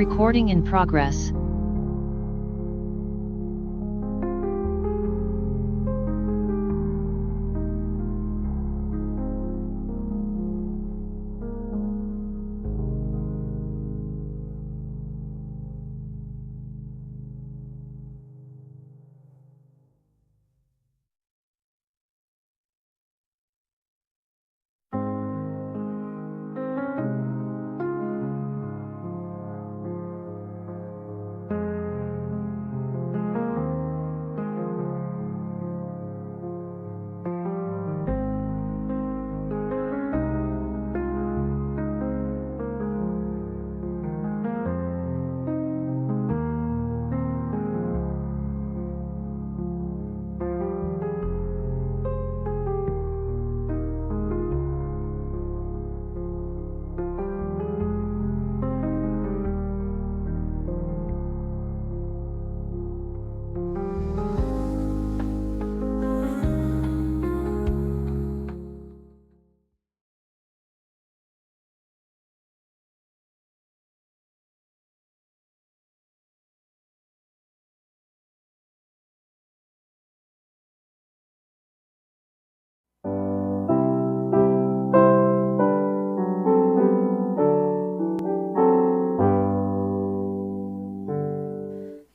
Recording in progress.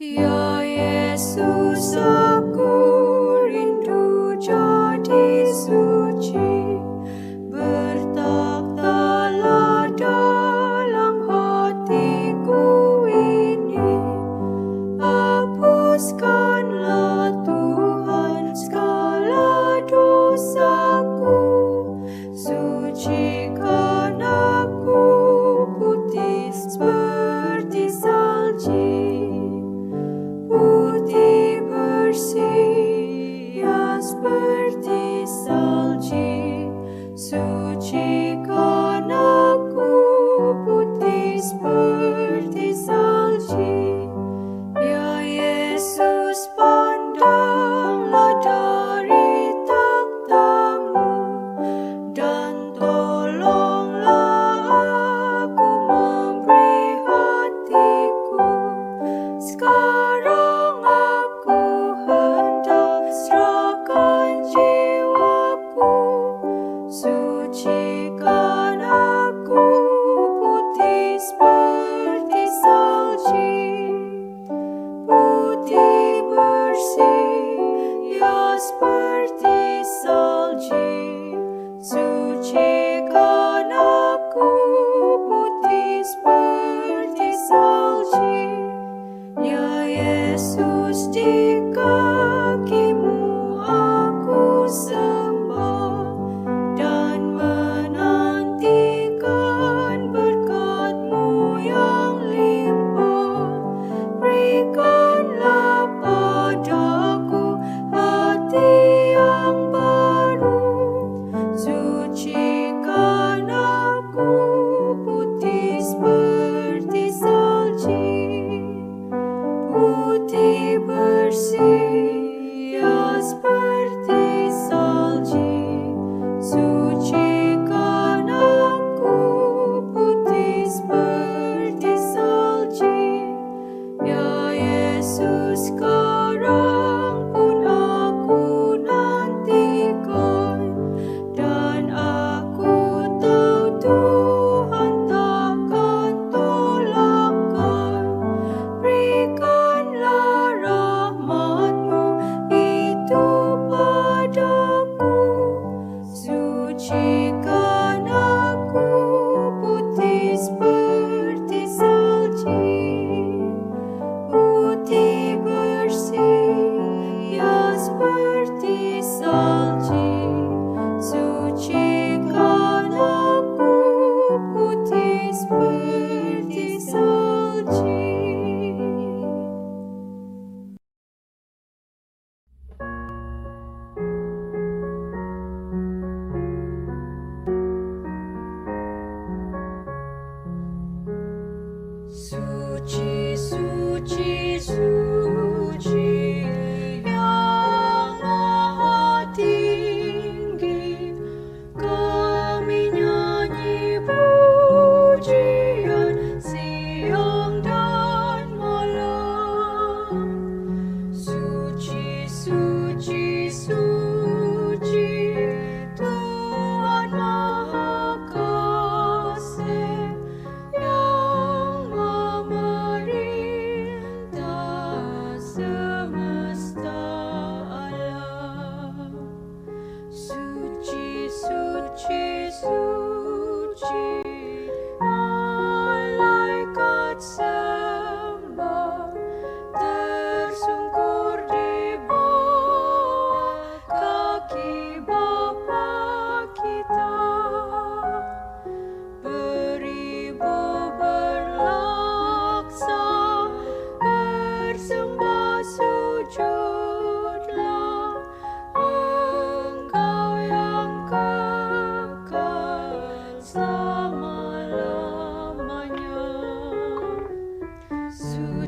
Ya Yesus, aku rindu jadi suci, bertakhtalah dalam hatiku ini. Hapuskanlah Tuhan segala dosaku, sucikan aku putih seperti salji, putih bersih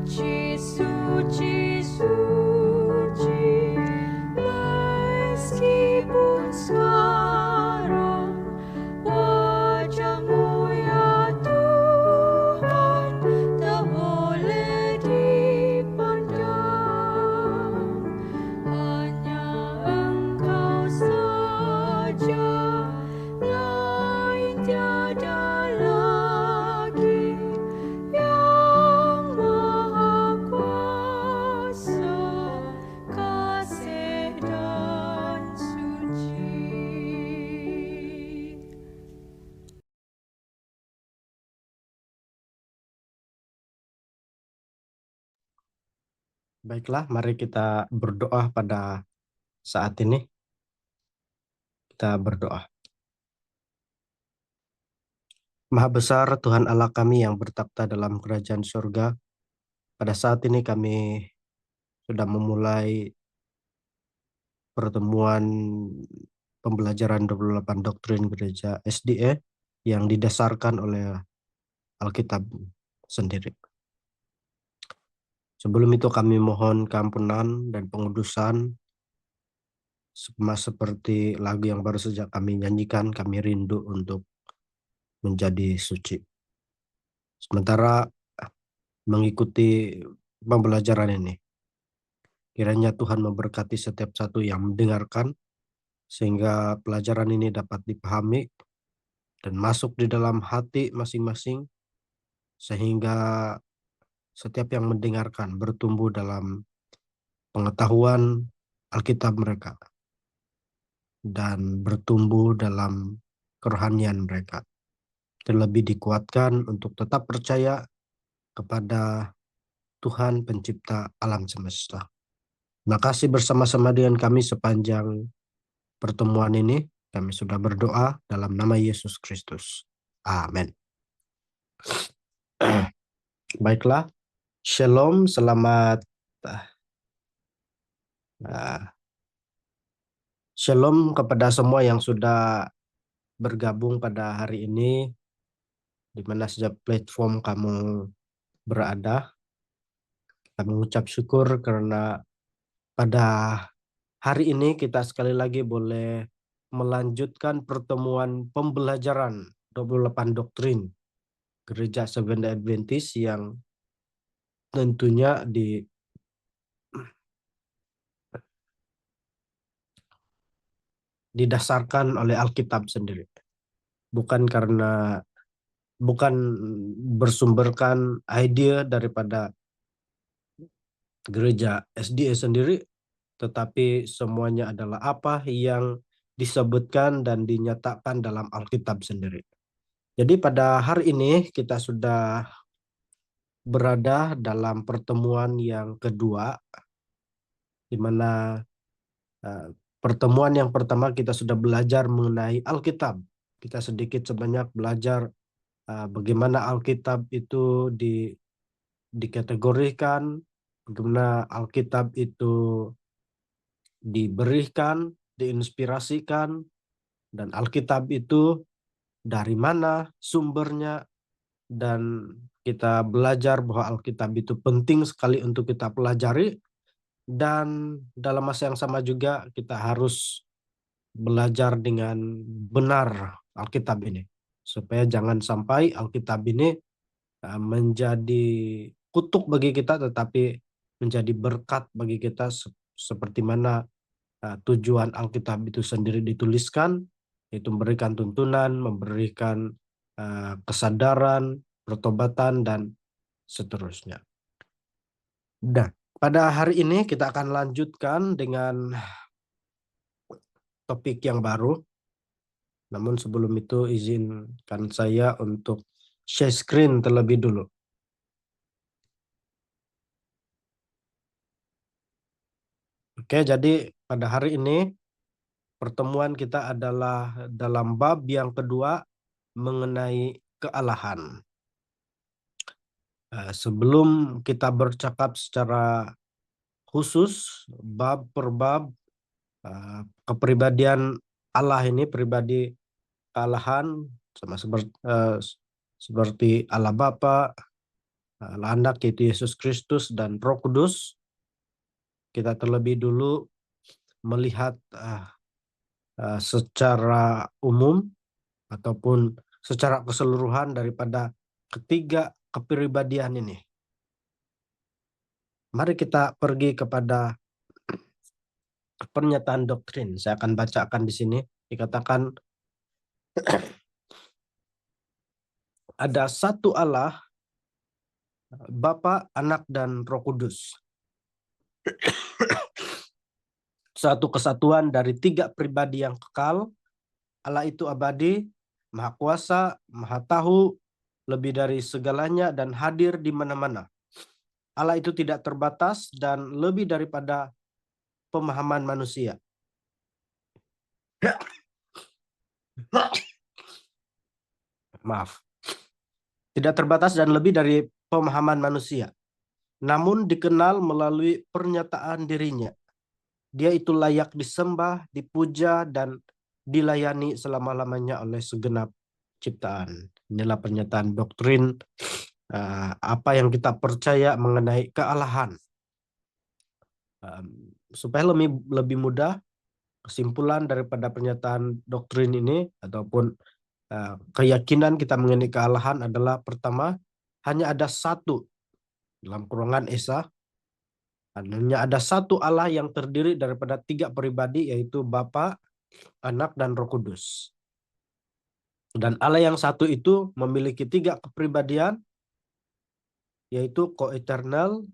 Suci, suci, suci, meskipun sekarang wajah-Mu ya Tuhan tak boleh dipandang. Hanya Engkau saja, lain tiada lagi, yang Maha Kuasa, kasih dan suci. Baiklah, mari kita berdoa pada saat ini. Kita berdoa. Maha besar Tuhan Allah kami yang bertakhta dalam kerajaan surga. Pada saat ini kami sudah memulai pertemuan pembelajaran 28 doktrin gereja SDA yang didasarkan oleh Alkitab sendiri. Sebelum itu kami mohon keampunan dan pengudusan, sama seperti lagu yang baru saja kami nyanyikan, kami rindu untuk menjadi suci. Sementara mengikuti pembelajaran ini, kiranya Tuhan memberkati setiap satu yang mendengarkan, sehingga pelajaran ini dapat dipahami dan masuk di dalam hati masing-masing, sehingga setiap yang mendengarkan bertumbuh dalam pengetahuan Alkitab mereka dan bertumbuh dalam kerohanian mereka. Terlebih dikuatkan untuk tetap percaya kepada Tuhan pencipta alam semesta. Terima kasih bersama-sama dengan kami sepanjang pertemuan ini. Kami sudah berdoa dalam nama Yesus Kristus. Amin. Baiklah, Shalom, selamat Shalom kepada semua yang sudah bergabung pada hari ini, di mana sejak platform kamu berada. Kami mengucap syukur karena pada hari ini kita sekali lagi boleh melanjutkan pertemuan pembelajaran 28 doktrin Gereja Seventh-day Adventist yang tentunya didasarkan oleh Alkitab sendiri. Bukan bersumberkan ide daripada gereja SDA sendiri, tetapi semuanya adalah apa yang disebutkan dan dinyatakan dalam Alkitab sendiri. Jadi pada hari ini kita sudah berada dalam pertemuan yang kedua, di mana pertemuan yang pertama kita sudah belajar mengenai Alkitab. Kita sedikit sebanyak belajar bagaimana Alkitab itu dikategorikan, bagaimana Alkitab itu diberikan, diinspirasikan, dan Alkitab itu dari mana sumbernya, dan kita belajar bahwa Alkitab itu penting sekali untuk kita pelajari, dan dalam masa yang sama juga kita harus belajar dengan benar Alkitab ini, supaya jangan sampai Alkitab ini menjadi kutuk bagi kita, tetapi menjadi berkat bagi kita, seperti mana tujuan Alkitab itu sendiri dituliskan, yaitu memberikan tuntunan, memberikan kesadaran, pertobatan, dan seterusnya. Nah, pada hari ini kita akan lanjutkan dengan topik yang baru. Namun sebelum itu izinkan saya untuk share screen terlebih dulu. Oke, jadi pada hari ini pertemuan kita adalah dalam bab yang kedua mengenai kealahan. Sebelum kita bercakap secara khusus bab per bab kepribadian Allah ini, pribadi kealahan, sama seperti Allah Bapa, Anak yaitu Yesus Kristus dan Roh Kudus. Kita terlebih dulu melihat secara umum ataupun secara keseluruhan daripada ketiga kepribadian ini. Mari kita pergi kepada pernyataan doktrin. Saya akan bacakan di sini. Dikatakan ada satu Allah, Bapa, Anak, dan Roh Kudus. Satu kesatuan dari tiga pribadi yang kekal. Allah itu abadi, Maha Kuasa, Maha Tahu, lebih dari segalanya dan hadir di mana-mana. Allah itu tidak terbatas dan lebih daripada pemahaman manusia. Maaf. Tidak terbatas dan lebih dari pemahaman manusia. Namun dikenal melalui pernyataan dirinya. Dia itu layak disembah, dipuja, dan dilayani selama-lamanya oleh segenap ciptaan. Inilah pernyataan doktrin apa yang kita percaya mengenai kealahan. Supaya lebih mudah, kesimpulan daripada pernyataan doktrin ini ataupun keyakinan kita mengenai kealahan adalah pertama, hanya ada satu dalam kurungan Esa. Hanya ada satu Allah yang terdiri daripada tiga pribadi, yaitu Bapa, Anak, dan Roh Kudus. Dan Allah yang satu itu memiliki tiga kepribadian, yaitu co-eternal,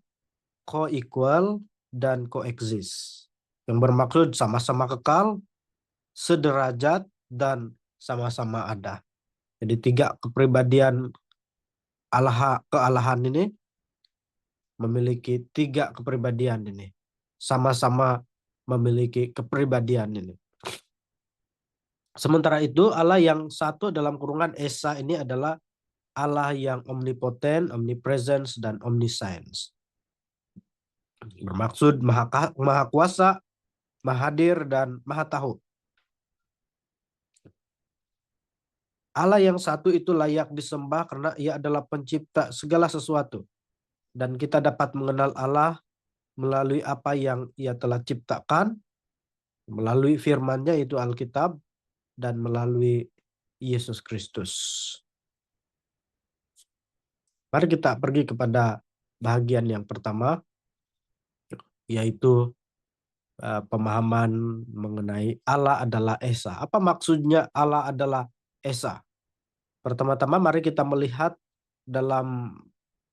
co-equal, dan co-exist. Yang bermaksud sama-sama kekal, sederajat, dan sama-sama ada. Jadi tiga kepribadian kealahan ini memiliki tiga kepribadian ini. Sama-sama memiliki kepribadian ini. Sementara itu Allah yang satu dalam kurungan Esa ini adalah Allah yang omnipoten, omnipresence, dan omniscience. Bermaksud maha kuasa, maha hadir, dan maha tahu. Allah yang satu itu layak disembah karena ia adalah pencipta segala sesuatu. Dan kita dapat mengenal Allah melalui apa yang ia telah ciptakan, melalui firman-Nya yaitu Alkitab, dan melalui Yesus Kristus. Mari kita pergi kepada bahagian yang pertama, yaitu pemahaman mengenai Allah adalah Esa. Apa maksudnya Allah adalah Esa? Pertama-tama mari kita melihat dalam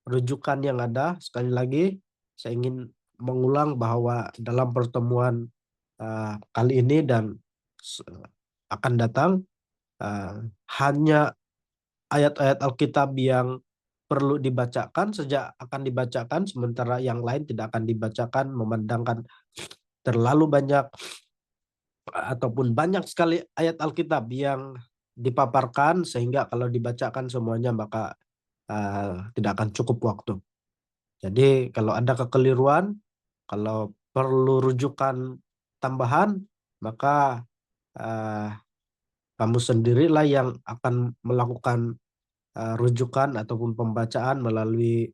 rujukan yang ada. Sekali lagi saya ingin mengulang bahwa dalam pertemuan kali ini dan akan datang hanya ayat-ayat Alkitab yang perlu dibacakan saja akan dibacakan, sementara yang lain tidak akan dibacakan, memandangkan terlalu banyak ataupun banyak sekali ayat Alkitab yang dipaparkan sehingga kalau dibacakan semuanya maka tidak akan cukup waktu. Jadi kalau ada kekeliruan, kalau perlu rujukan tambahan, maka kamu sendirilah yang akan melakukan rujukan ataupun pembacaan melalui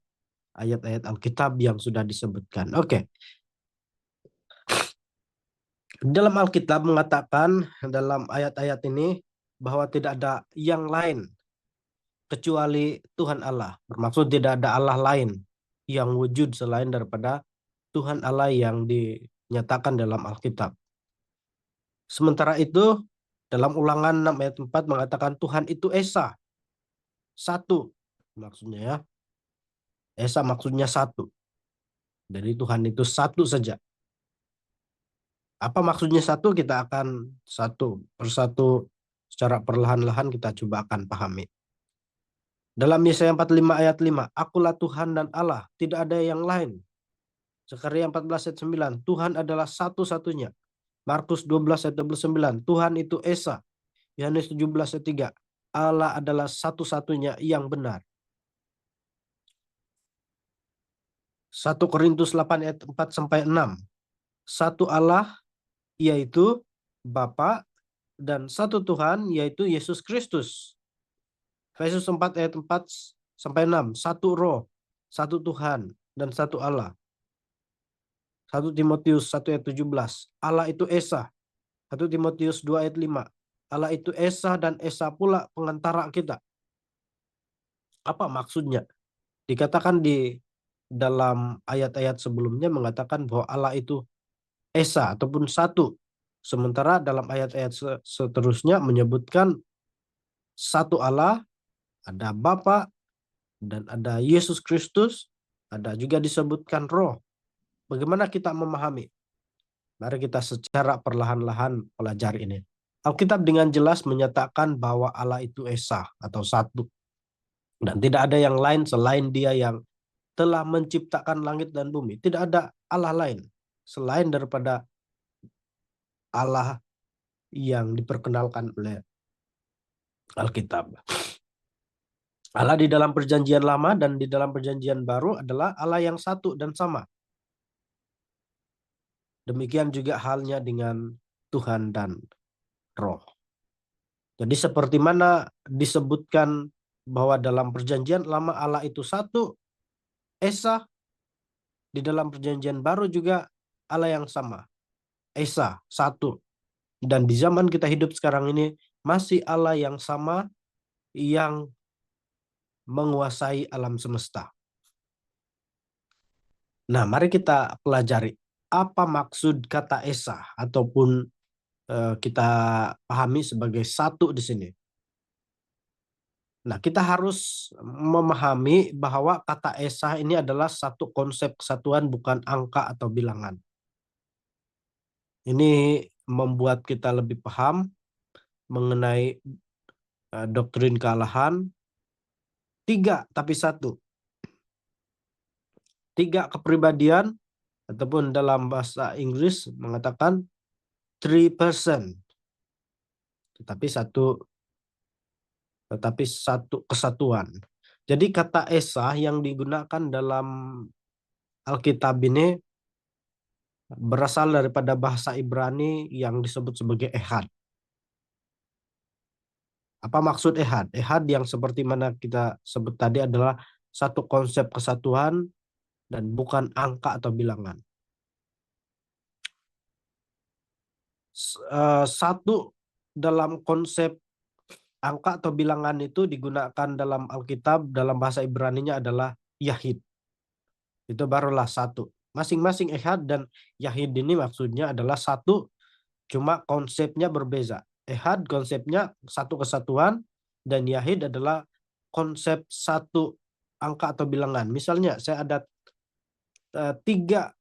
ayat-ayat Alkitab yang sudah disebutkan. Oke. Dalam Alkitab mengatakan dalam ayat-ayat ini bahwa tidak ada yang lain kecuali Tuhan Allah. Bermaksud tidak ada Allah lain yang wujud selain daripada Tuhan Allah yang dinyatakan dalam Alkitab. Sementara itu dalam Ulangan 6 ayat 4 mengatakan Tuhan itu Esa. Satu maksudnya ya. Esa maksudnya satu. Jadi Tuhan itu satu saja. Apa maksudnya satu? Kita akan satu persatu secara perlahan-lahan kita coba akan pahami. Dalam Yesaya 45 ayat 5, Akulah Tuhan dan Allah, tidak ada yang lain. Zakaria 14 ayat 9, Tuhan adalah satu-satunya. Markus 12 ayat 29, Tuhan itu Esa. Yohanes 17 ayat 3, Allah adalah satu-satunya yang benar. 1 Korintus 8 ayat 4 sampai 6, satu Allah yaitu Bapa dan satu Tuhan yaitu Yesus Kristus. Efesus 4 ayat 4 sampai 6, satu roh, satu Tuhan dan satu Allah. 1 Timotius 1 ayat 17. Allah itu Esa. 1 Timotius 2 ayat 5. Allah itu Esa dan Esa pula pengantara kita. Apa maksudnya? Dikatakan di dalam ayat-ayat sebelumnya mengatakan bahwa Allah itu Esa ataupun satu. Sementara dalam ayat-ayat seterusnya menyebutkan satu Allah, ada Bapa dan ada Yesus Kristus, ada juga disebutkan Roh. Bagaimana kita memahami? Mari kita secara perlahan-lahan pelajari ini. Alkitab dengan jelas menyatakan bahwa Allah itu Esa atau satu. Dan tidak ada yang lain selain Dia yang telah menciptakan langit dan bumi. Tidak ada Allah lain selain daripada Allah yang diperkenalkan oleh Alkitab. Allah di dalam perjanjian lama dan di dalam perjanjian baru adalah Allah yang satu dan sama. Demikian juga halnya dengan Tuhan dan Roh. Jadi seperti mana disebutkan bahwa dalam perjanjian lama Allah itu satu, Esa, di dalam perjanjian baru juga Allah yang sama, Esa, satu. Dan di zaman kita hidup sekarang ini masih Allah yang sama yang menguasai alam semesta. Nah, mari kita pelajari apa maksud kata Esa ataupun kita pahami sebagai satu di sini. Nah, kita harus memahami bahwa kata Esa ini adalah satu konsep kesatuan, bukan angka atau bilangan. Ini membuat kita lebih paham mengenai doktrin kealahan. Tiga tapi satu. Tiga kepribadian ataupun dalam bahasa Inggris mengatakan three person. Tetapi satu kesatuan. Jadi kata Esa yang digunakan dalam Alkitab ini berasal daripada bahasa Ibrani yang disebut sebagai Ehad. Apa maksud Ehad? Ehad yang seperti mana kita sebut tadi adalah satu konsep kesatuan dan bukan angka atau bilangan. Satu dalam konsep angka atau bilangan itu digunakan dalam Alkitab, dalam bahasa Ibraninya adalah Yahid. Itu barulah satu. Masing-masing Ehad dan Yahid ini maksudnya adalah satu, cuma konsepnya berbeza. Ehad konsepnya satu kesatuan dan Yahid adalah konsep satu angka atau bilangan. Misalnya saya ada tiga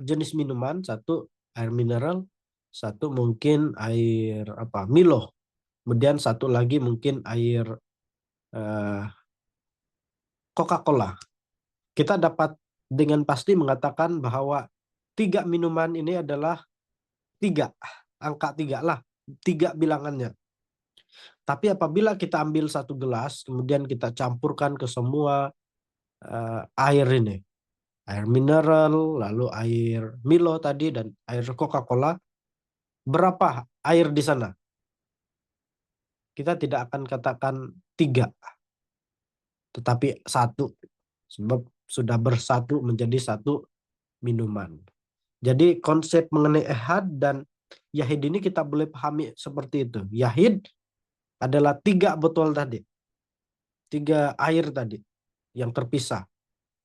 jenis minuman, satu air mineral, satu mungkin air Milo, kemudian satu lagi mungkin air Coca-Cola. Kita dapat dengan pasti mengatakan bahwa tiga minuman ini adalah tiga, angka tiga lah, tiga bilangannya. Tapi apabila kita ambil satu gelas, kemudian kita campurkan ke semua air ini, air mineral, lalu air Milo tadi, dan air Coca-Cola, berapa air di sana? Kita tidak akan katakan tiga, tetapi satu, sebab sudah bersatu menjadi satu minuman. Jadi konsep mengenai Ehad dan Yahid ini kita boleh pahami seperti itu. Yahid adalah tiga botol tadi, tiga air tadi yang terpisah.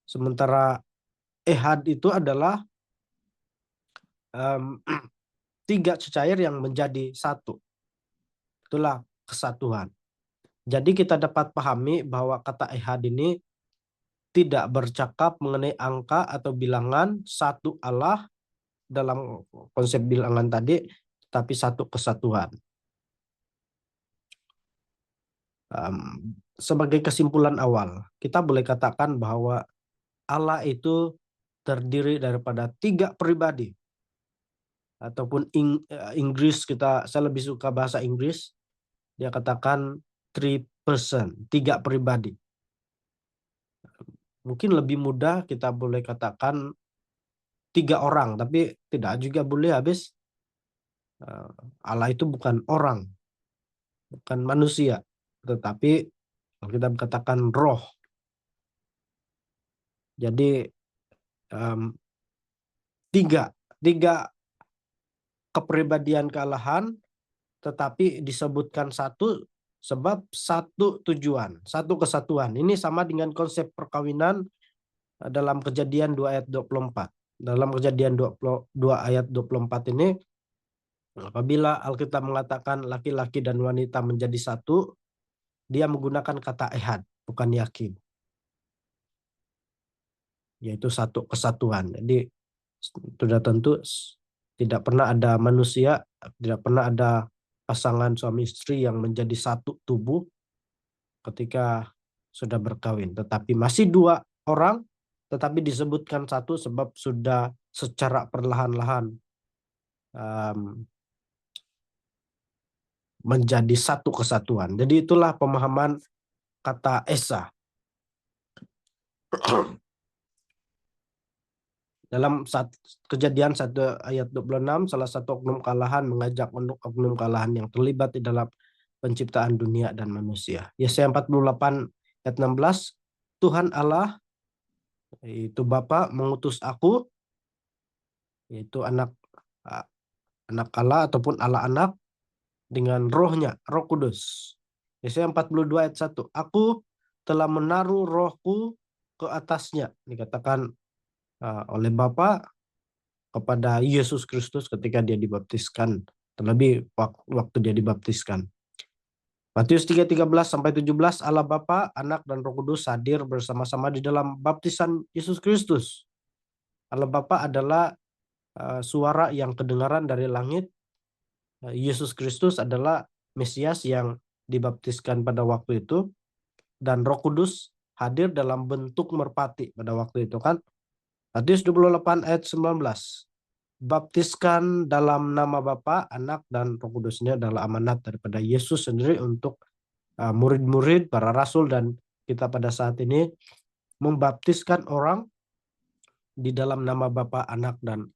Sementara Ehad itu adalah tiga cecair yang menjadi satu. Itulah kesatuan. Jadi kita dapat pahami bahwa kata Ehad ini tidak bercakap mengenai angka atau bilangan satu Allah dalam konsep bilangan tadi, tapi satu kesatuan. Sebagai kesimpulan awal, kita boleh katakan bahwa Allah itu terdiri daripada tiga pribadi. Ataupun Inggris, saya lebih suka bahasa Inggris, dia katakan three person, tiga pribadi. Mungkin lebih mudah kita boleh katakan tiga orang, tapi tidak juga boleh habis. Allah itu bukan orang. bukan manusia, tetapi Alkitab katakan roh. Jadi tiga kepribadian kealahan, tetapi disebutkan satu sebab satu tujuan, satu kesatuan. Ini sama dengan konsep perkawinan dalam Kejadian 2 ayat 24. Dalam Kejadian 22 ayat 24 ini, apabila Alkitab mengatakan laki-laki dan wanita menjadi satu, dia menggunakan kata ehad, bukan yakin, yaitu satu kesatuan. Jadi sudah tentu tidak pernah ada manusia, tidak pernah ada pasangan suami istri yang menjadi satu tubuh ketika sudah berkawin. Tetapi masih dua orang, tetapi disebutkan satu sebab sudah secara perlahan-lahan menjadi satu kesatuan. Jadi itulah pemahaman kata esa. Dalam Kejadian 1 ayat 26, salah satu oknum kealahan mengajak oknum kealahan yang terlibat di dalam penciptaan dunia dan manusia. Yesaya 48 ayat 16, Tuhan Allah, yaitu Bapa, mengutus aku, yaitu anak Allah ataupun Allah anak, dengan rohnya, Roh Kudus. Yesaya 42 ayat 1, aku telah menaruh rohku ke atasnya, dikatakan oleh Bapa kepada Yesus Kristus ketika dia dibaptiskan, terlebih waktu dia dibaptiskan. Matius 3:13-17, Allah Bapa, Anak, dan Roh Kudus hadir bersama-sama di dalam baptisan Yesus Kristus. Allah Bapa adalah suara yang kedengaran dari langit. Yesus Kristus adalah Mesias yang dibaptiskan pada waktu itu, dan Roh Kudus hadir dalam bentuk merpati pada waktu itu kan. Matius 28 ayat 19. Baptiskan dalam nama Bapa, Anak, dan Roh Kudus. Ini adalah amanat daripada Yesus sendiri untuk murid-murid, para rasul, dan kita pada saat ini membaptiskan orang di dalam nama Bapa, Anak, dan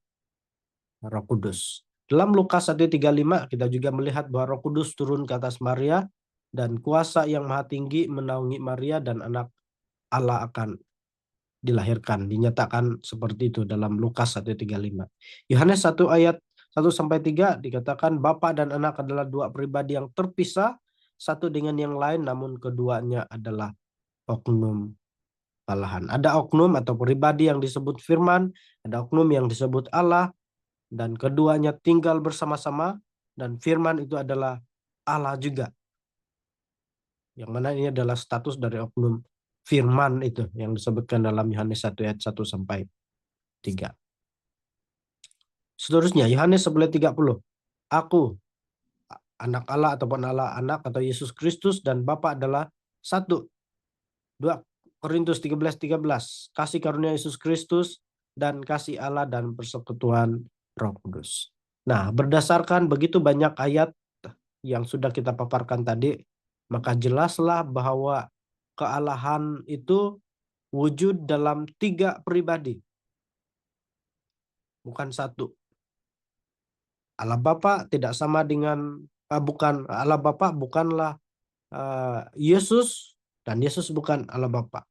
Roh Kudus. Dalam Lukas 1:35 kita juga melihat bahwa Roh Kudus turun ke atas Maria dan kuasa yang maha tinggi menaungi Maria dan anak Allah akan dilahirkan. Dinyatakan seperti itu dalam Lukas 1:35. Yohanes 1 ayat 1-3 dikatakan Bapa dan Anak adalah dua pribadi yang terpisah satu dengan yang lain, namun keduanya adalah oknum kealahan. Ada oknum atau pribadi yang disebut firman, ada oknum yang disebut Allah, dan keduanya tinggal bersama-sama, dan firman itu adalah Allah juga. Yang mana ini adalah status dari oknum firman itu yang disebutkan dalam Yohanes 1 ayat 1-3. Seterusnya Yohanes 11:30. Aku anak Allah ataupun Allah anak atau Yesus Kristus dan Bapa adalah satu. 2 Korintus 13:13. Kasih karunia Yesus Kristus dan kasih Allah dan persekutuan Roh Kudus. Nah, berdasarkan begitu banyak ayat yang sudah kita paparkan tadi, maka jelaslah bahwa kealahan itu wujud dalam tiga pribadi, bukan satu. Allah Bapa tidak sama dengan bukan Allah Bapa bukanlah Yesus, dan Yesus bukan Allah Bapa.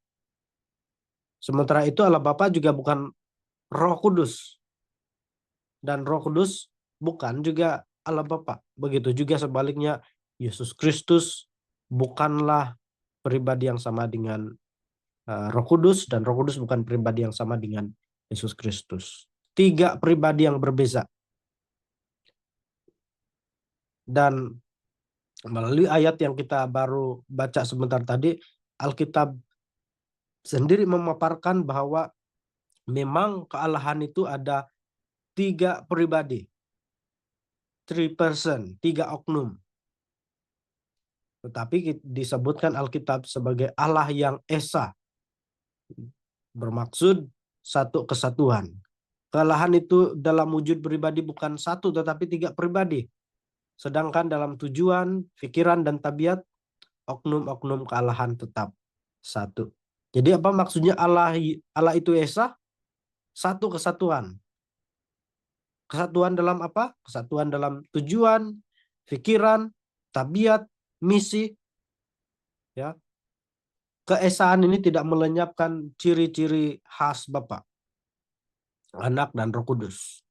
Sementara itu Allah Bapa juga bukan Roh Kudus, dan Roh Kudus bukan juga Allah Bapa. Begitu juga sebaliknya, Yesus Kristus bukanlah pribadi yang sama dengan Roh Kudus, dan Roh Kudus bukan pribadi yang sama dengan Yesus Kristus. Tiga pribadi yang berbeza. Dan melalui ayat yang kita baru baca sebentar tadi, Alkitab sendiri memaparkan bahwa memang kealahan itu ada tiga pribadi, three person, tiga oknum. Tetapi disebutkan Alkitab sebagai Allah yang esa, bermaksud satu kesatuan. Kealahan itu dalam wujud pribadi bukan satu tetapi tiga pribadi. Sedangkan dalam tujuan, pikiran, dan tabiat, oknum-oknum kealahan tetap satu. Jadi apa maksudnya Allah itu esa? Satu kesatuan. Kesatuan dalam apa? Kesatuan dalam tujuan, pikiran, tabiat, misi, ya. Keesaan ini tidak melenyapkan ciri-ciri khas Bapa, Anak, dan Roh Kudus.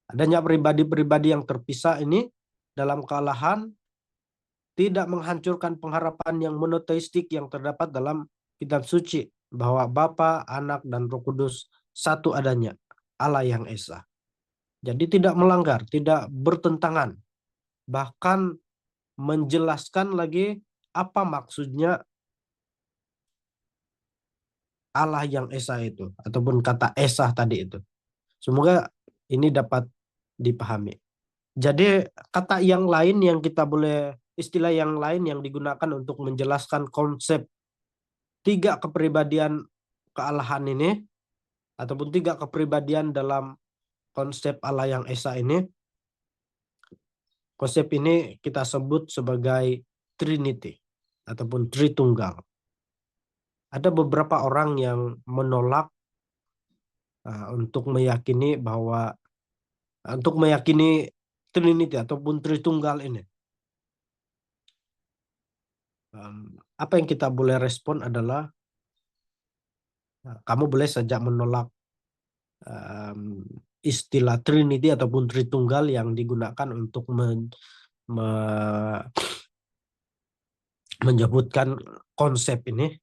Adanya pribadi-pribadi yang terpisah ini dalam kealahan tidak menghancurkan pengharapan yang monoteistik yang terdapat dalam kitab suci bahwa Bapa, Anak, dan Roh Kudus satu adanya, Allah yang Esa. Jadi tidak melanggar, tidak bertentangan, bahkan menjelaskan lagi apa maksudnya Allah yang Esa itu, ataupun kata Esa tadi itu. Semoga ini dapat dipahami. Jadi kata yang lain yang kita boleh, istilah yang lain yang digunakan untuk menjelaskan konsep tiga kepribadian kealahan ini, ataupun tiga kepribadian dalam konsep Allah yang Esa ini, konsep ini kita sebut sebagai Trinity ataupun Tritunggal. Ada beberapa orang yang menolak untuk meyakini bahwa untuk meyakini Trinity ataupun Tritunggal ini. Apa yang kita boleh respon adalah kamu boleh saja menolak istilah Trinity ataupun Tritunggal yang digunakan untuk menyebutkan konsep ini.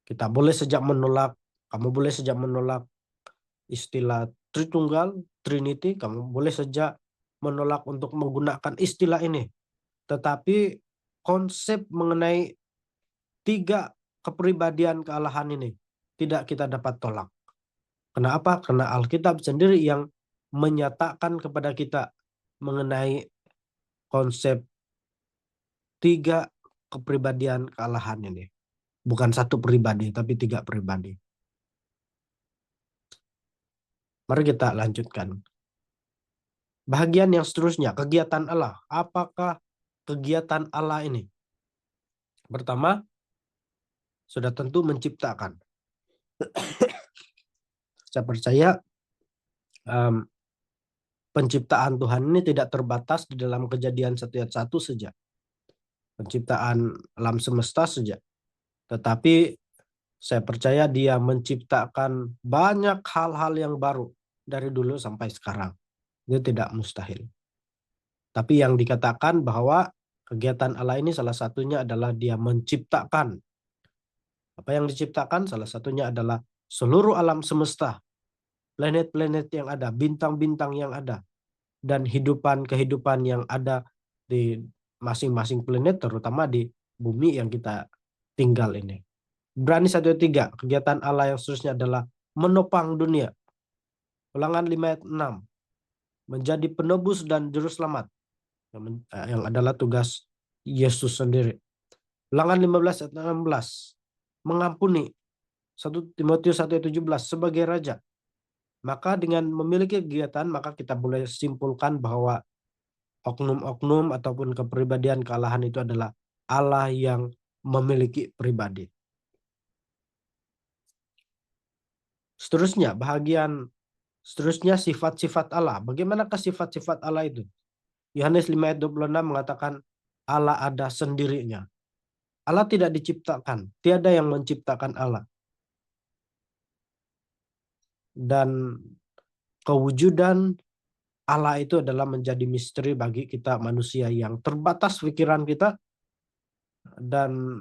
Kita boleh saja menolak, kamu boleh saja menolak istilah Tritunggal, Trinity, kamu boleh saja menolak untuk menggunakan istilah ini. Tetapi konsep mengenai tiga kepribadian kealahan ini tidak kita dapat tolak. Kenapa? Karena Alkitab sendiri yang menyatakan kepada kita mengenai konsep tiga kepribadian kealahan ini. Bukan satu pribadi, tapi tiga pribadi. Mari kita lanjutkan. Bahagian yang seterusnya, kegiatan Allah. Apakah kegiatan Allah ini? Pertama, sudah tentu menciptakan. Saya percaya penciptaan Tuhan ini tidak terbatas di dalam Kejadian 1 ayat 1 saja. Penciptaan alam semesta saja. Tetapi saya percaya Dia menciptakan banyak hal-hal yang baru dari dulu sampai sekarang. Itu tidak mustahil. Tapi yang dikatakan bahwa kegiatan Allah ini salah satunya adalah Dia menciptakan. Apa yang diciptakan? Salah satunya adalah seluruh alam semesta, planet-planet yang ada, bintang-bintang yang ada, dan kehidupan yang ada di masing-masing planet, terutama di bumi yang kita tinggal ini. Ibrani 1:3, kegiatan Allah yang seterusnya adalah menopang dunia. Ulangan 5 ayat 6, menjadi penebus dan juru selamat, yang adalah tugas Yesus sendiri. Ulangan 15 ayat 16, mengampuni. 1 Timotius 1 ayat 17, sebagai raja. Maka dengan memiliki kegiatan, maka kita boleh simpulkan bahwa oknum-oknum ataupun kepribadian kealahan itu adalah Allah yang memiliki pribadi. Seterusnya, seterusnya sifat-sifat Allah. Bagaimanakah sifat-sifat Allah itu? Yohanes 5 ayat 26 mengatakan Allah ada sendirinya. Allah tidak diciptakan. Tiada yang menciptakan Allah. Dan kewujudan Allah itu adalah menjadi misteri bagi kita manusia yang terbatas pikiran kita dan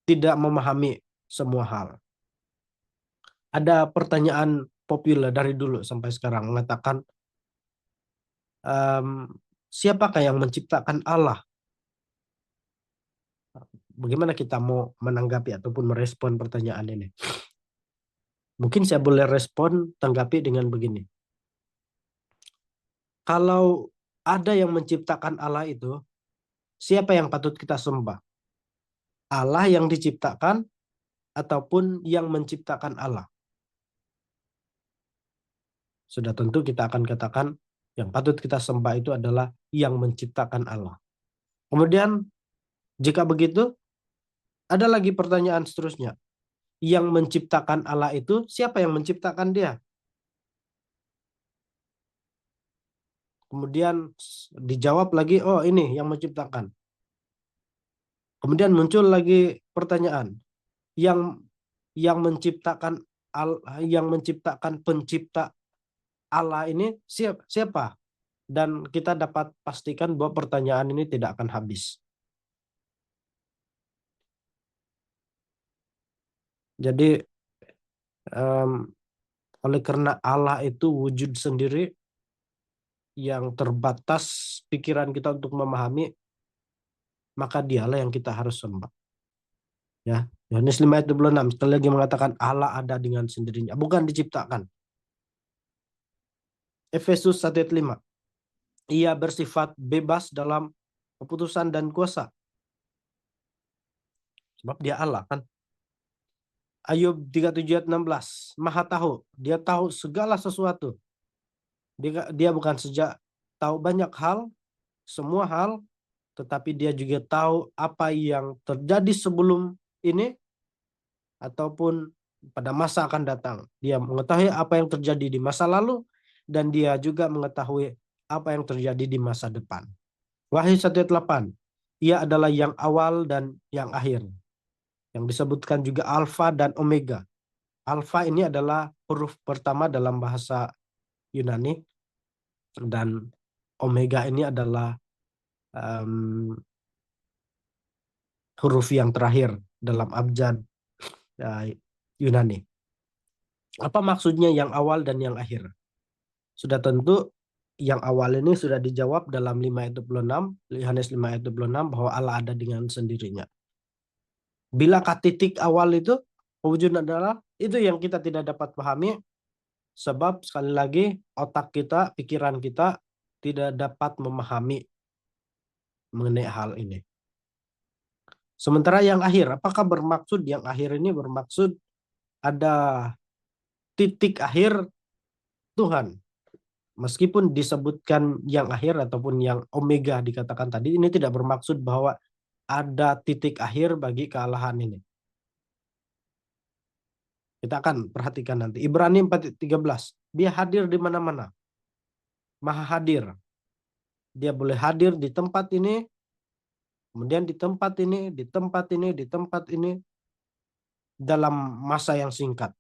tidak memahami semua hal. Ada pertanyaan populer dari dulu sampai sekarang mengatakan, siapakah yang menciptakan Allah? Bagaimana kita mau menanggapi ataupun merespon pertanyaan ini? Mungkin saya boleh respon, tanggapi dengan begini. Kalau ada yang menciptakan Allah itu, siapa yang patut kita sembah? Allah yang diciptakan ataupun yang menciptakan Allah? Sudah tentu kita akan katakan yang patut kita sembah itu adalah yang menciptakan Allah. Kemudian jika begitu, ada lagi pertanyaan seterusnya. Yang menciptakan Allah itu, siapa yang menciptakan dia? Kemudian dijawab lagi, oh ini yang menciptakan. Kemudian muncul lagi pertanyaan, yang menciptakan yang menciptakan pencipta Allah ini siapa? Dan kita dapat pastikan bahwa pertanyaan ini tidak akan habis. Jadi oleh karena Allah itu wujud sendiri yang terbatas pikiran kita untuk memahami, maka dialah yang kita harus sembah. Ya, Yohanes 5 ayat 26 sekali lagi mengatakan Allah ada dengan sendirinya, bukan diciptakan. Efesus 1 ayat 5. Ia bersifat bebas dalam keputusan dan kuasa. Sebab dia Allah kan. Ayub 37 ayat 16. Maha tahu. Dia tahu segala sesuatu. Dia bukan sejak tahu banyak hal, semua hal, tetapi dia juga tahu apa yang terjadi sebelum ini ataupun pada masa akan datang. Dia mengetahui apa yang terjadi di masa lalu dan dia juga mengetahui apa yang terjadi di masa depan. Wahyu 1 ayat 8. Ia adalah yang awal dan yang akhir. Yang disebutkan juga Alfa dan Omega. Alfa ini adalah huruf pertama dalam bahasa Yunani dan Omega ini adalah huruf yang terakhir dalam abjad Yunani. Apa maksudnya yang awal dan yang akhir? Sudah tentu yang awal ini sudah dijawab dalam 5 ayat 26, Yohanes 5 ayat 26 bahwa Allah ada dengan sendirinya. Bilakah titik awal itu pewujudan adalah itu yang kita tidak dapat pahami, sebab sekali lagi otak kita, pikiran kita tidak dapat memahami mengenai hal ini. Sementara yang akhir, apakah bermaksud yang akhir ini bermaksud ada titik akhir Tuhan? Meskipun disebutkan yang akhir ataupun yang omega dikatakan tadi, ini tidak bermaksud bahwa ada titik akhir bagi kealahan ini. Kita akan perhatikan nanti. Ibrani 4:13. Dia hadir di mana-mana. Maha hadir. Dia boleh hadir di tempat ini, kemudian di tempat ini, di tempat ini, di tempat ini, dalam masa yang singkat.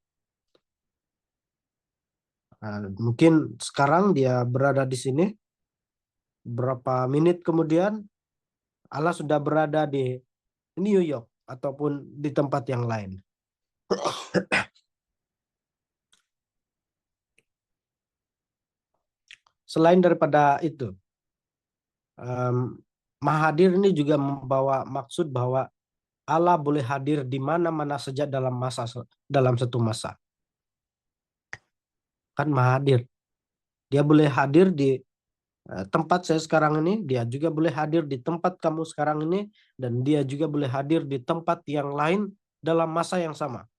Nah, mungkin sekarang dia berada di sini, berapa menit kemudian Allah sudah berada di New York ataupun di tempat yang lain. Selain daripada itu, Maha hadir ini juga membawa maksud bahwa Allah boleh hadir di mana-mana saja dalam satu masa. Kan Maha hadir. Dia boleh hadir di tempat saya sekarang ini, dia juga boleh hadir di tempat kamu sekarang ini, dan dia juga boleh hadir di tempat yang lain dalam masa yang sama.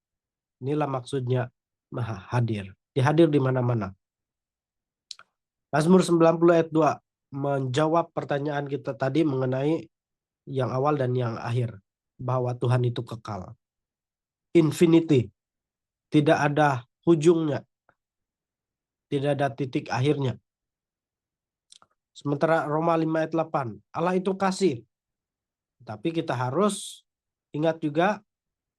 Inilah maksudnya Maha hadir. Dia hadir di mana-mana. Mazmur 90 ayat 2 menjawab pertanyaan kita tadi mengenai yang awal dan yang akhir. Bahwa Tuhan itu kekal. Infinity. Tidak ada ujungnya. Tidak ada titik akhirnya. Sementara Roma 5 ayat 8. Allah itu kasih. Tapi kita harus ingat juga,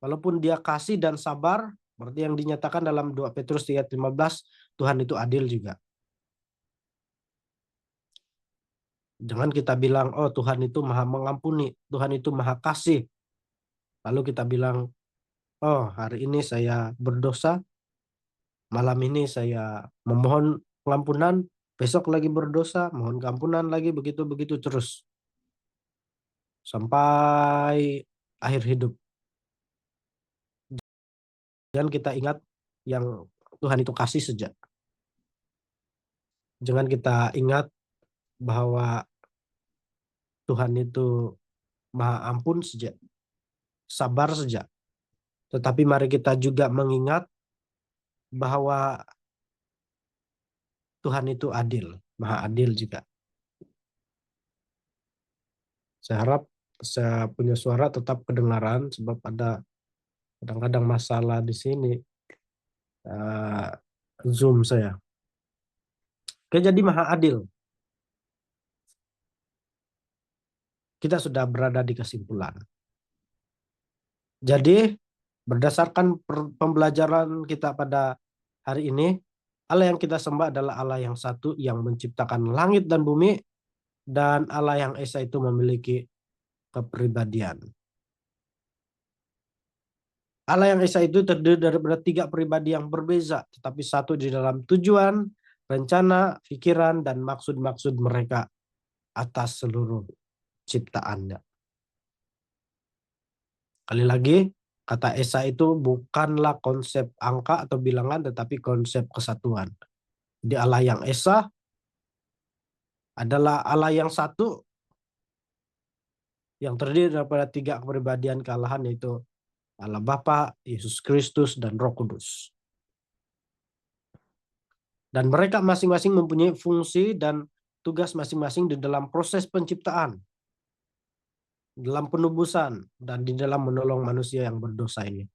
walaupun dia kasih dan sabar, seperti yang dinyatakan dalam 2 Petrus 3 ayat 15, Tuhan itu adil juga. Jangan kita bilang, oh Tuhan itu maha mengampuni, Tuhan itu maha kasih. Lalu kita bilang, oh hari ini saya berdosa, malam ini saya memohon pengampunan, besok lagi berdosa, mohon keampunan lagi, begitu-begitu terus. Sampai akhir hidup. Dan kita ingat yang Tuhan itu kasih saja. Jangan kita ingat bahwa Tuhan itu maha ampun saja, sabar saja. Tetapi mari kita juga mengingat bahwa Tuhan itu adil, maha adil juga. Saya harap saya punya suara tetap kedengaran sebab ada kadang-kadang masalah di sini Zoom saya. Oke, jadi maha adil. kita sudah berada di kesimpulan. Jadi berdasarkan pembelajaran kita pada hari ini, Allah yang kita sembah adalah Allah yang satu yang menciptakan langit dan bumi, dan Allah yang Esa itu memiliki kepribadian. Allah yang Esa itu terdiri daripada 3 pribadi yang berbeza, tetapi satu di dalam tujuan, rencana, pikiran, dan maksud-maksud mereka atas seluruh ciptaannya. Kali lagi, kata Esa itu bukanlah konsep angka atau bilangan, tetapi konsep kesatuan. Di Allah yang Esa adalah Allah yang satu yang terdiri daripada 3 kepribadian kealahan, yaitu Allah Bapa, Yesus Kristus, dan Roh Kudus. Dan mereka masing-masing mempunyai fungsi dan tugas masing-masing di dalam proses penciptaan, dalam penebusan, dan di dalam menolong manusia yang berdosa ini.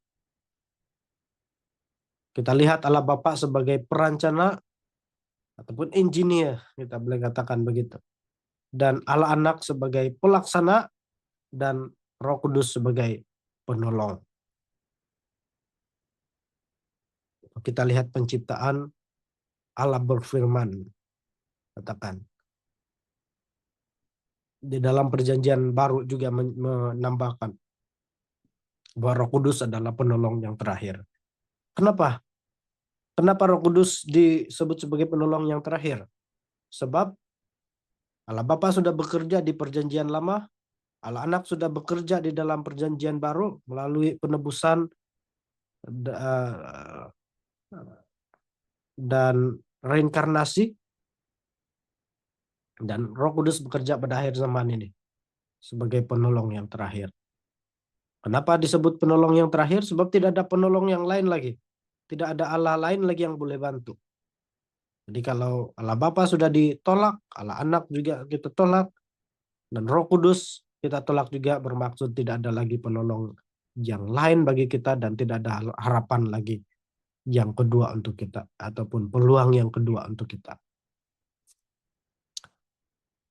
Kita lihat Allah Bapa sebagai perancana ataupun engineer, kita boleh katakan begitu. Dan Allah Anak sebagai pelaksana, dan Roh Kudus sebagai penolong. Kita lihat penciptaan, Allah berfirman, katakan. Di dalam perjanjian baru juga menambahkan bahwa Roh Kudus adalah penolong yang terakhir. Kenapa? Kenapa Roh Kudus disebut sebagai penolong yang terakhir? Sebab Allah Bapa sudah bekerja di perjanjian lama, Allah Anak sudah bekerja di dalam perjanjian baru melalui penebusan dan reinkarnasi, dan Roh Kudus bekerja pada akhir zaman ini sebagai penolong yang terakhir. Kenapa disebut penolong yang terakhir? Sebab tidak ada penolong yang lain lagi. Tidak ada Allah lain lagi yang boleh bantu. Jadi kalau Allah Bapa sudah ditolak, Allah Anak juga kita tolak, dan Roh Kudus kita tolak juga, bermaksud tidak ada lagi penolong yang lain bagi kita, dan tidak ada harapan lagi yang kedua untuk kita, ataupun peluang yang kedua untuk kita.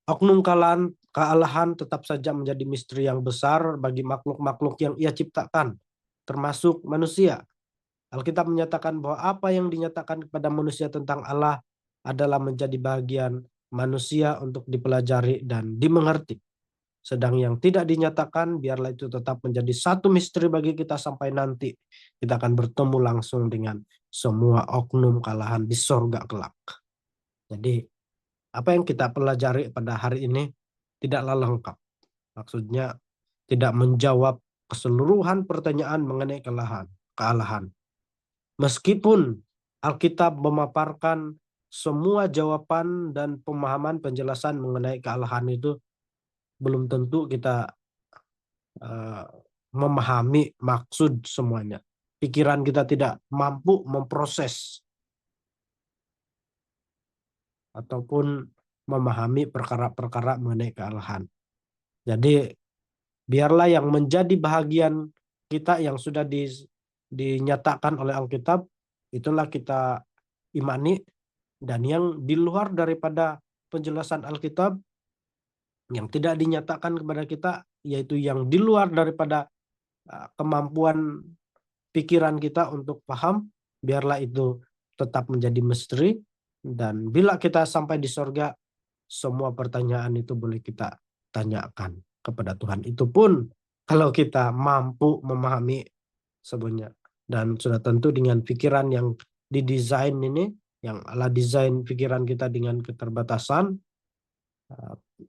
Oknum kealahan tetap saja menjadi misteri yang besar bagi makhluk-makhluk yang Ia ciptakan, termasuk manusia. Alkitab menyatakan bahwa apa yang dinyatakan kepada manusia tentang Allah adalah menjadi bagian manusia untuk dipelajari dan dimengerti. Sedang yang tidak dinyatakan, biarlah itu tetap menjadi satu misteri bagi kita sampai nanti kita akan bertemu langsung dengan semua oknum kealahan di sorga kelak. Jadi apa yang kita pelajari pada hari ini tidaklah lengkap. Maksudnya tidak menjawab keseluruhan pertanyaan mengenai kealahan. Meskipun Alkitab memaparkan semua jawaban dan pemahaman penjelasan mengenai kealahan itu, belum tentu kita memahami maksud semuanya. Pikiran kita tidak mampu memproses ataupun memahami perkara-perkara mengenai kealahan. Jadi biarlah yang menjadi bahagian kita yang sudah dinyatakan oleh Alkitab, itulah kita imani, dan yang di luar daripada penjelasan Alkitab yang tidak dinyatakan kepada kita, yaitu yang di luar daripada kemampuan pikiran kita untuk paham, biarlah itu tetap menjadi misteri, dan bila kita sampai di sorga, semua pertanyaan itu boleh kita tanyakan kepada Tuhan. Itu pun kalau kita mampu memahami sebenarnya. Dan sudah tentu dengan pikiran yang didesain ini, yang Allah desain pikiran kita dengan keterbatasan,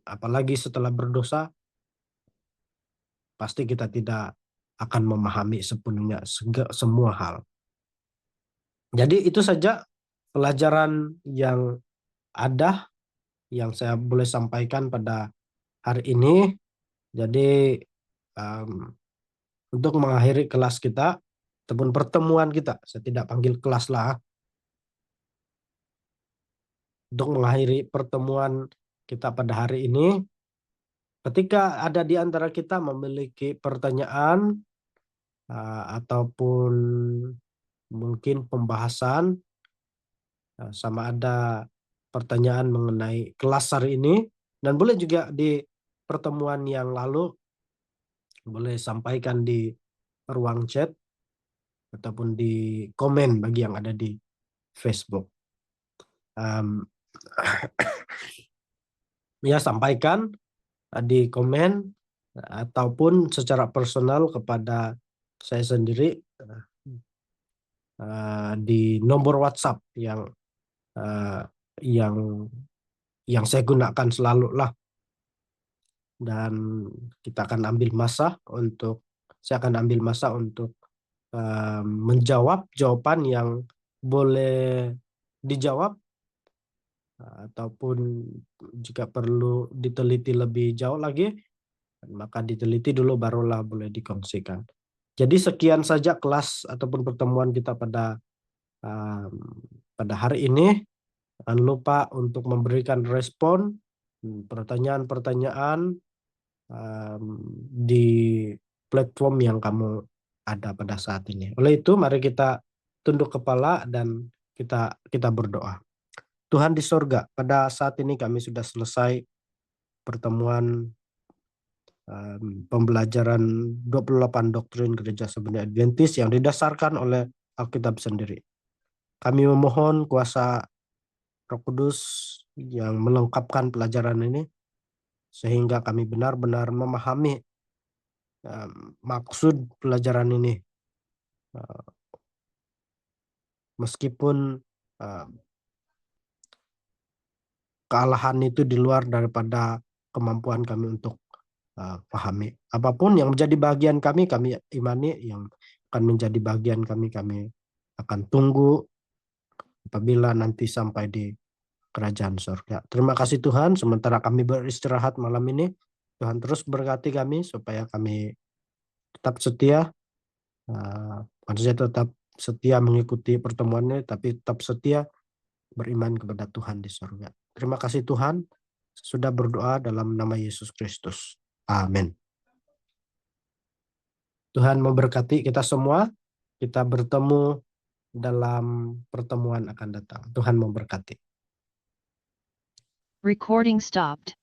apalagi setelah berdosa, pasti kita tidak akan memahami sepenuhnya semua hal. Jadi itu saja pelajaran yang ada yang saya boleh sampaikan pada hari ini. Jadi untuk mengakhiri kelas kita ataupun pertemuan kita, saya tidak panggil kelas lah, untuk mengakhiri pertemuan kita pada hari ini, ketika ada di antara kita memiliki pertanyaan ataupun mungkin pembahasan, sama ada pertanyaan mengenai kelas hari ini, dan boleh juga pertemuan yang lalu, boleh sampaikan di ruang chat ataupun di komen bagi yang ada di Facebook. Ya, sampaikan di komen ataupun secara personal kepada saya sendiri di nomor WhatsApp yang saya gunakan selalu lah. Dan saya akan ambil masa untuk menjawab jawaban yang boleh dijawab, ataupun jika perlu diteliti lebih jauh lagi, maka diteliti dulu barulah boleh dikongsikan. Jadi sekian saja kelas ataupun pertemuan kita pada hari ini. Jangan lupa untuk memberikan respon pertanyaan-pertanyaan di platform yang kamu ada pada saat ini. Oleh itu, mari kita tunduk kepala dan kita berdoa. Tuhan di sorga, pada saat ini kami sudah selesai pertemuan pembelajaran 28 doktrin Gereja Sebenarnya Adventist yang didasarkan oleh Alkitab sendiri. Kami memohon kuasa Roh Kudus yang melengkapkan pelajaran ini, sehingga kami benar-benar memahami maksud pelajaran ini. Meskipun kealahan itu di luar daripada kemampuan kami untuk pahami. Apapun yang menjadi bagian kami imani, yang akan menjadi bagian kami akan tunggu apabila nanti sampai di kerajaan surga. Terima kasih Tuhan, sementara kami beristirahat malam ini, Tuhan terus berkati kami supaya kami tetap setia, bukan saja tetap setia mengikuti pertemuan ini, tapi tetap setia beriman kepada Tuhan di surga. Terima kasih Tuhan, sudah berdoa dalam nama Yesus Kristus. Amin. Tuhan memberkati kita semua. Kita bertemu dalam pertemuan akan datang. Tuhan memberkati. Recording stopped.